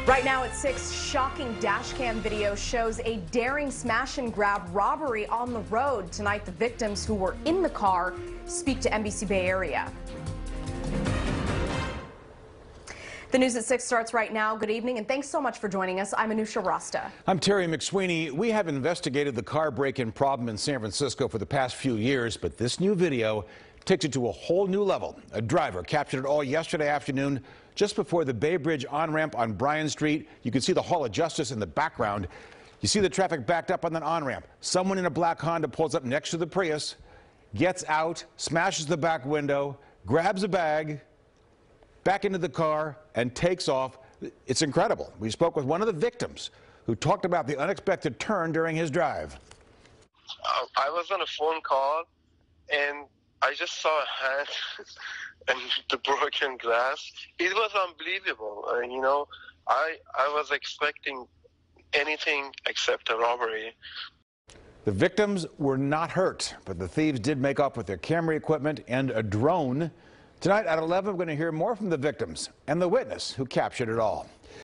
Right now at 6, shocking dashcam video shows a daring smash and grab robbery on the road. Tonight, the victims who were in the car speak to NBC Bay Area. The news at 6 starts right now. Good evening, and thanks so much for joining us. I'm Anusha Rasta. I'm Terry McSweeney. We have investigated the car break-in problem in San Francisco for the past few years, but this new video takes it to a whole new level. A driver captured it all yesterday afternoon just before the Bay Bridge on-ramp on Bryan Street. You can see the Hall of Justice in the background. You see the traffic backed up on that on-ramp. Someone in a black Honda pulls up next to the Prius, gets out, smashes the back window, grabs a bag, back into the car, and takes off. It's incredible. We spoke with one of the victims who talked about the unexpected turn during his drive. I was on a phone call, and I just saw a hand and the broken glass. It was unbelievable. I was expecting anything except a robbery. The victims were not hurt, but the thieves did make off with their camera equipment and a drone. Tonight at 11, we're going to hear more from the victims and the witness who captured it all.